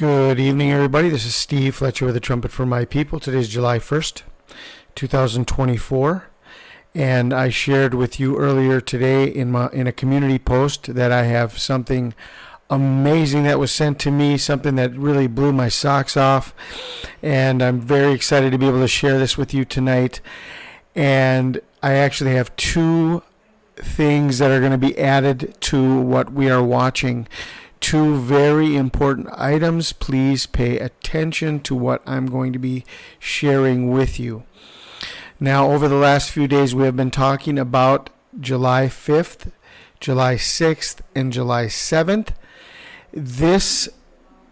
Good evening, everybody. This is Steve Fletcher with the Trumpet for My People. Today is July 1st, 2024, and I shared with you earlier today in a community post that I have something amazing that was sent to me, something that really blew my socks off, and I'm very excited to be able to share this with you tonight. And I actually have two things that are going to be added to what we are watching. Two very important items. Please pay attention to what I'm going to be sharing with you. Now, over the last few days, we have been talking about July 5th, July 6th, and July 7th. This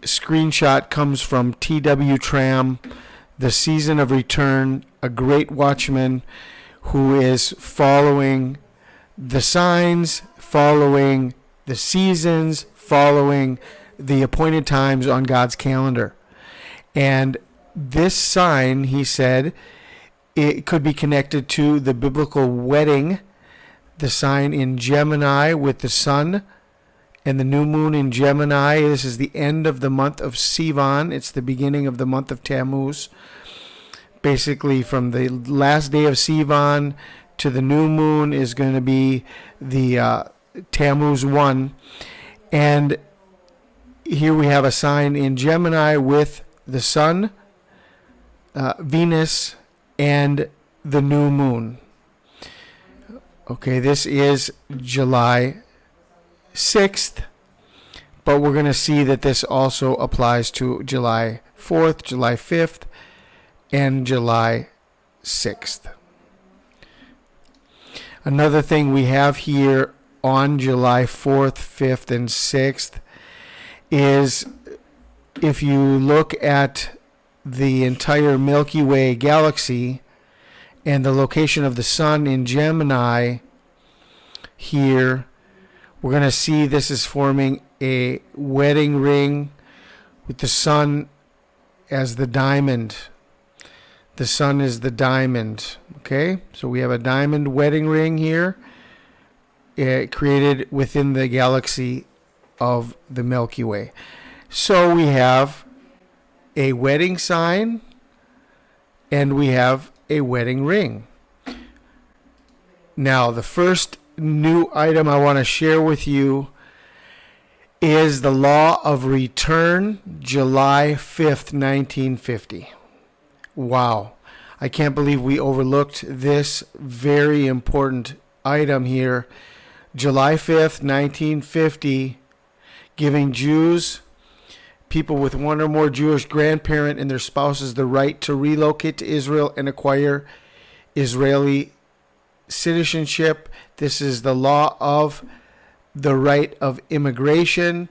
screenshot comes from T.W. Tram, The Season of Return, a great watchman who is following the signs, following the seasons, following the appointed times on God's calendar. And this sign, he said, it could be connected to the biblical wedding, the sign in Gemini with the sun and the new moon in Gemini. This is the end of the month of Sivan. It's the beginning of the month of Tammuz. Basically, from the last day of Sivan to the new moon is going to be the Tammuz 1. And here we have a sign in Gemini with the sun, Venus, and the new moon. Okay, this is July 6th, but we're going to see that this also applies to July 4th, July 5th, and July 6th. Another thing we have here on July 4th, 5th, and 6th is, if you look at the entire Milky Way galaxy and the location of the sun in Gemini here, we're going to see this is forming a wedding ring with the sun as the diamond. The sun is the diamond. Okay, so we have a diamond wedding ring here, created within the galaxy of the Milky Way. So we have a wedding sign and we have a wedding ring. Now, the first new item I want to share with you is the law of return, July 5th, 1950. Wow. I can't believe we overlooked this very important item here. July 5th, 1950, giving Jews, people with one or more Jewish grandparent and their spouses, the right to relocate to Israel and acquire Israeli citizenship. This is the law of the right of immigration.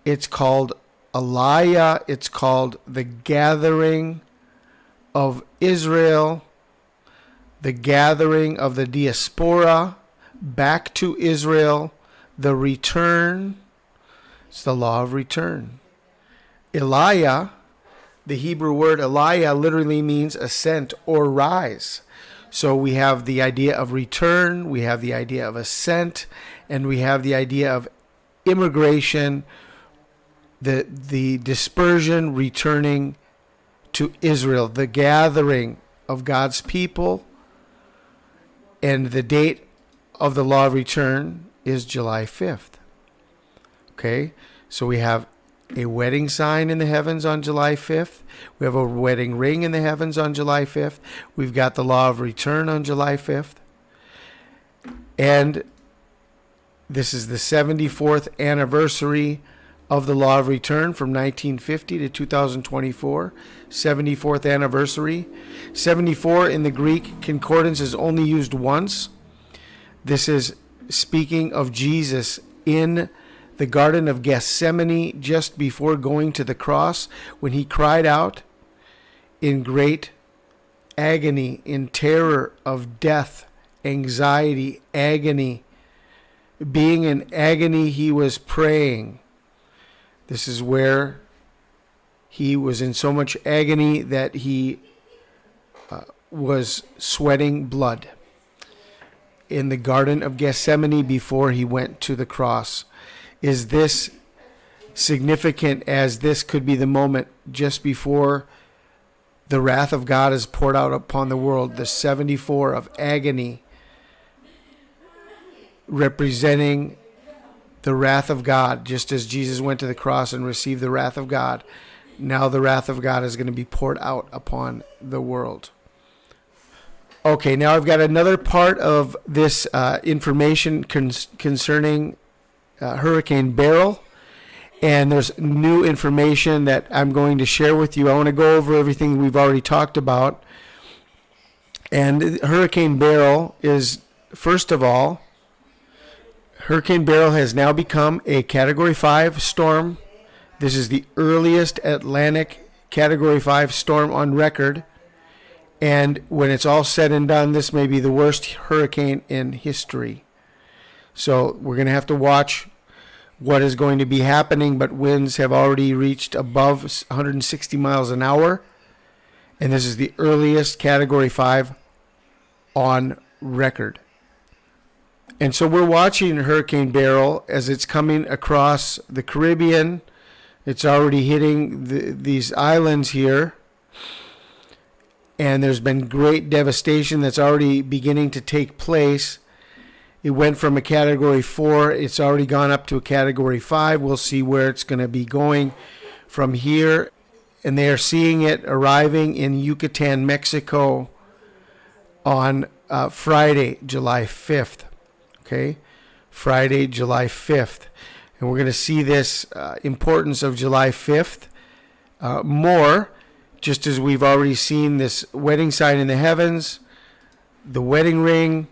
It's called Aliyah. It's called the gathering of Israel, the gathering of the diaspora back to Israel, the return. It's the law of return. Aliyah, the Hebrew word Aliyah literally means ascent or rise. So we have the idea of return, we have the idea of ascent, and we have the idea of immigration, the dispersion returning to Israel, the gathering of God's people. And the date of the law of return is July 5th. Okay, so we have a wedding sign in the heavens on July 5th. We have a wedding ring in the heavens on July 5th. We've got the law of return on July 5th. And this is the 74th anniversary of the law of return from 1950 to 2024. 74th anniversary. 74 in the Greek concordance is only used once. This is speaking of Jesus in the Garden of Gethsemane just before going to the cross, when he cried out in great agony, in terror of death, anxiety, agony. Being in agony, he was praying. This is where he was in so much agony that he was sweating blood in the Garden of Gethsemane before he went to the cross. Is this significant as this could be the moment just before the wrath of God is poured out upon the world, the 74 of agony, representing the wrath of God. Just as Jesus went to the cross and received the wrath of God, now the wrath of God is going to be poured out upon the world. Okay, now I've got another part of this information concerning Hurricane Beryl. And there's new information that I'm going to share with you. I want to go over everything we've already talked about. And Hurricane Beryl is, first of all, Hurricane Beryl has now become a Category 5 storm. This is the earliest Atlantic Category 5 storm on record. And when it's all said and done, this may be the worst hurricane in history. So we're going to have to watch what is going to be happening, but winds have already reached above 160 miles an hour, and this is the earliest Category 5 on record. And so we're watching Hurricane Beryl as it's coming across the Caribbean. It's already hitting these islands here, and there's been great devastation that's already beginning to take place. It went from a Category 4. It's already gone up to a Category 5. We'll see where it's going to be going from here. And they are seeing it arriving in Yucatan, Mexico on Friday, July 5th. Okay? Friday, July 5th. And we're going to see this importance of July 5th more, just as we've already seen this wedding sign in the heavens, the wedding ring,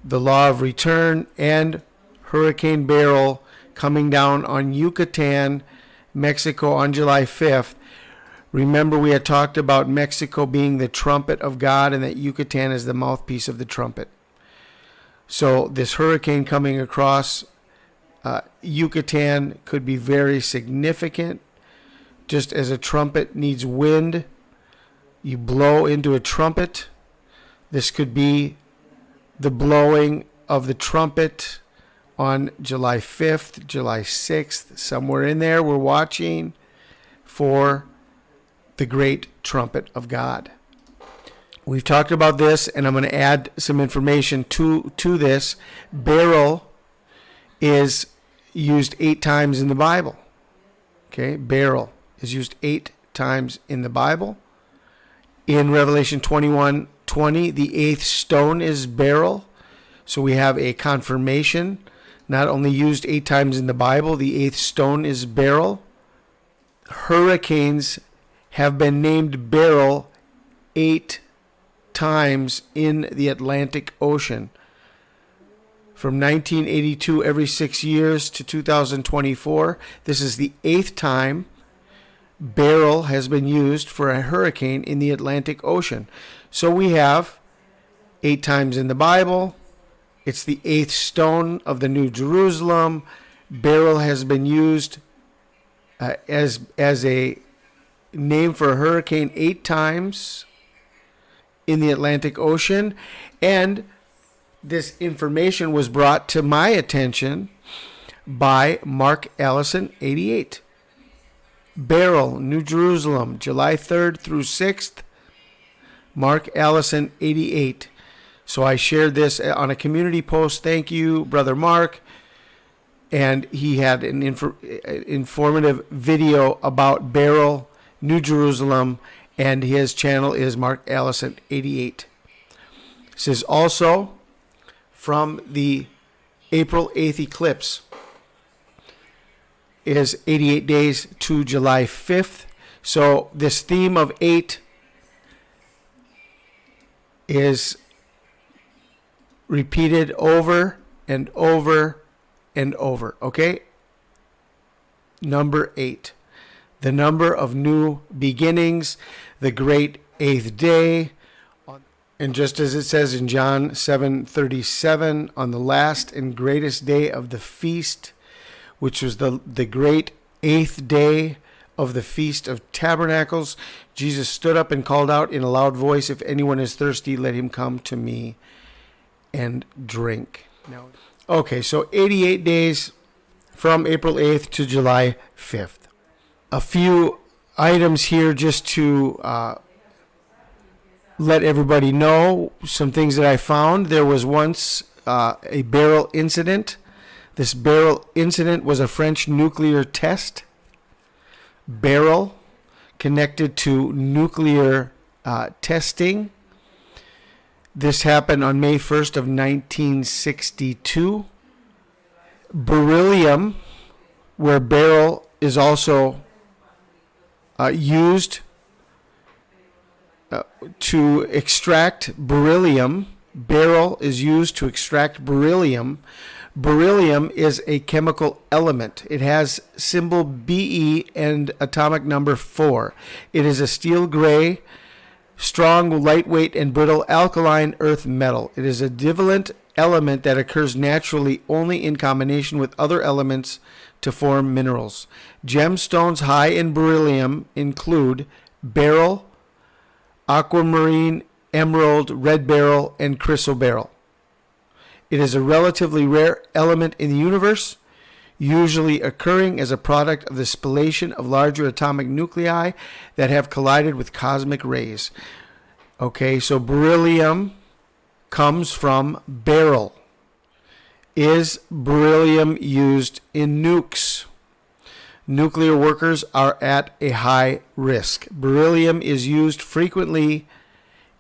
the law of return, and Hurricane Beryl coming down on Yucatan, Mexico on July 5th. Remember, we had talked about Mexico being the trumpet of God and that Yucatan is the mouthpiece of the trumpet. So this hurricane coming across Yucatan could be very significant. Just as a trumpet needs wind, you blow into a trumpet. This could be the blowing of the trumpet on July 5th, July 6th, somewhere in there. We're watching for the great trumpet of God. We've talked about this, and I'm going to add some information to this. Beryl is used 8 times in the Bible. Okay, Beryl is used 8 times in the Bible. In Revelation 21:20, the 8th stone is beryl. So we have a confirmation, not only used 8 times in the Bible, the 8th stone is beryl. Hurricanes have been named Beryl 8 times in the Atlantic Ocean. From 1982, every 6 years, to 2024, this is the 8th time Beryl has been used for a hurricane in the Atlantic Ocean. So we have 8 times in the Bible. It's the 8th stone of the New Jerusalem. Beryl has been used as a name for a hurricane 8 times in the Atlantic Ocean. And this information was brought to my attention by Mark Allison, 88. Beryl, New Jerusalem, July 3rd through 6th. Mark Allison, 88. So I shared this on a community post. Thank you, Brother Mark. And he had an informative video about Beryl, New Jerusalem, and his channel is Mark Allison, 88. This is also from the April 8th eclipse. Is 88 days to July 5th. So this theme of 8 is repeated over and over and over. Okay? Number 8. The number of new beginnings, the great 8th day. And just as it says in John 7:37, on the last and greatest day of the feast, which was the great 8th day of the Feast of Tabernacles, Jesus stood up and called out in a loud voice, "If anyone is thirsty, let him come to me and drink." Now, okay, so 88 days from April 8th to July 5th. A few items here just to let everybody know some things that I found. There was once a Beryl incident. This Beryl incident was a French nuclear test. Beryl connected to nuclear testing. This happened on May 1st of 1962. Beryllium, where Beryl is also used to extract beryllium. Beryl is used to extract beryllium. Beryllium is a chemical element. It has symbol Be and atomic number 4. It is a steel gray, strong, lightweight, and brittle alkaline earth metal. It is a divalent element that occurs naturally only in combination with other elements to form minerals. Gemstones high in beryllium include beryl, aquamarine, emerald, red beryl, and chrysoberyl. It is a relatively rare element in the universe, usually occurring as a product of the spallation of larger atomic nuclei that have collided with cosmic rays. Okay, so beryllium comes from beryl. Is beryllium used in nukes? Nuclear workers are at a high risk. Beryllium is used frequently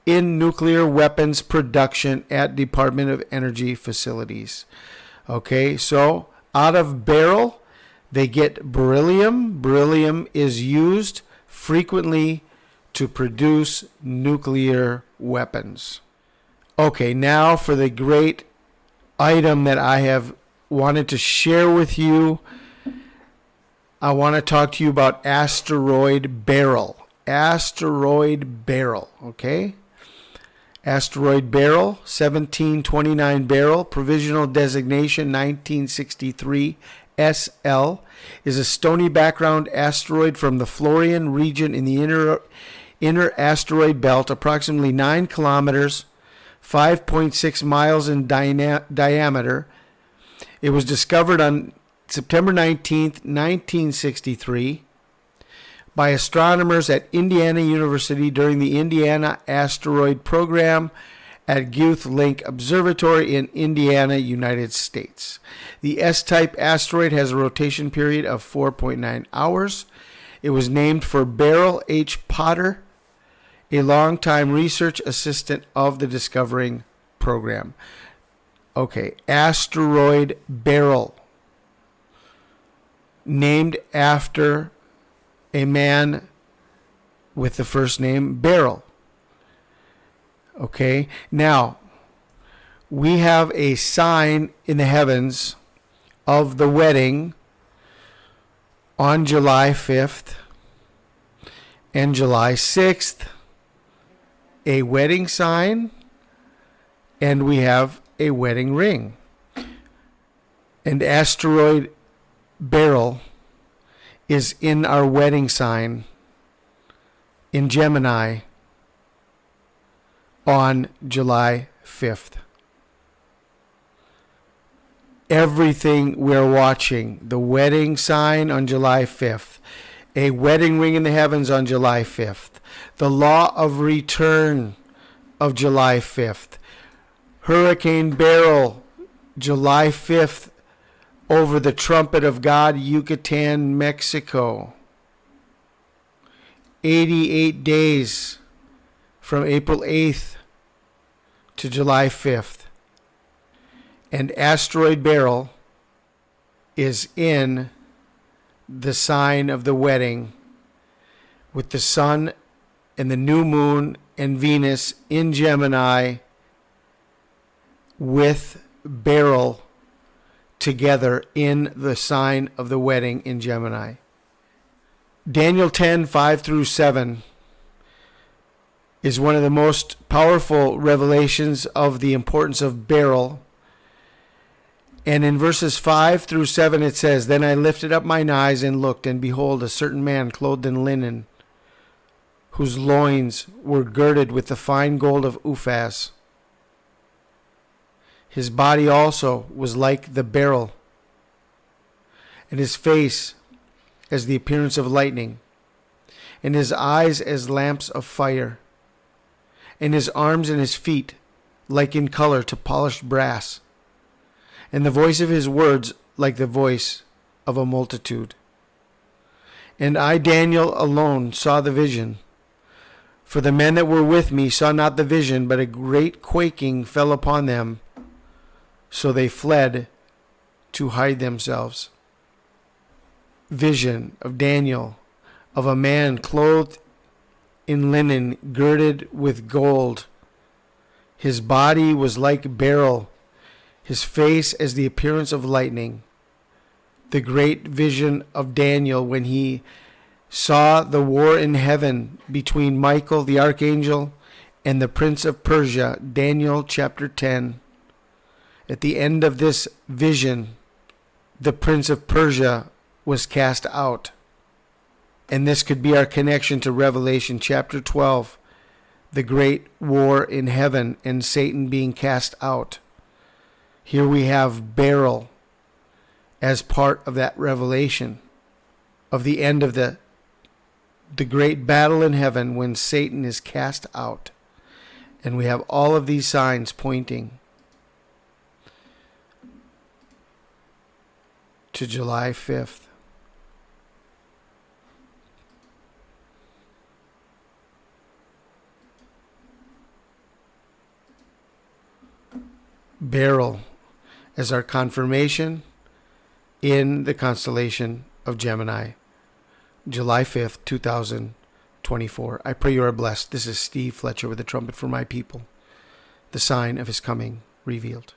in nuclear weapons production at Department of Energy facilities. Okay, so out of beryl, they get beryllium. Beryllium is used frequently to produce nuclear weapons. Okay, now for the great item that I have wanted to share with you. I want to talk to you about Asteroid Barrel. Asteroid Barrel, okay? Asteroid Barrel, 1729 Barrel, provisional designation 1963 SL, is a stony background asteroid from the Florian region in the inner asteroid belt, approximately 9 kilometers, 5.6 miles in diameter. It was discovered on September 19th, 1963, by astronomers at Indiana University during the Indiana Asteroid Program at Guth Link Observatory in Indiana, United States. The S-type asteroid has a rotation period of 4.9 hours. It was named for Beryl H. Potter, a longtime research assistant of the discovering program. Okay, Asteroid Barrel, named after a man with the first name Beryl. Okay, now we have a sign in the heavens of the wedding on July 5th and July 6th. A wedding sign, and we have a wedding ring. And Asteroid Barrel is in our wedding sign in Gemini on July 5th. Everything we're watching, the wedding sign on July 5th, a wedding ring in the heavens on July 5th, the law of return of July 5th, Hurricane Beryl, July 5th, over the trumpet of God, Yucatan, Mexico. 88 days from April 8th to July 5th. And Asteroid Barrel is in the sign of the wedding with the sun and the new moon and Venus in Gemini with Beryl together in the sign of the wedding in Gemini. Daniel 10:5-7 is one of the most powerful revelations of the importance of Beryl. And in verses 5-7 it says, "Then I lifted up mine eyes and looked, and behold, a certain man clothed in linen, whose loins were girded with the fine gold of Uphaz. His body also was like the beryl, and his face as the appearance of lightning, and his eyes as lamps of fire, and his arms and his feet like in color to polished brass, and the voice of his words like the voice of a multitude. And I, Daniel, alone saw the vision. For the men that were with me saw not the vision, but a great quaking fell upon them. So they fled to hide themselves. Vision of Daniel, of a man clothed in linen, girded with gold. His body was like beryl, his face as the appearance of lightning. The great vision of Daniel when he saw the war in heaven between Michael the archangel and the prince of Persia, Daniel chapter 10. At the end of this vision, the prince of Persia was cast out. And this could be our connection to Revelation chapter 12, the great war in heaven and Satan being cast out. Here we have Beryl as part of that revelation of the end of the great battle in heaven when Satan is cast out. And we have all of these signs pointing to July 5th. Beryl as our confirmation in the constellation of Gemini, July 5th, 2024. I pray you are blessed. This is Steve Fletcher with the Trumpet for My People, the sign of his coming revealed.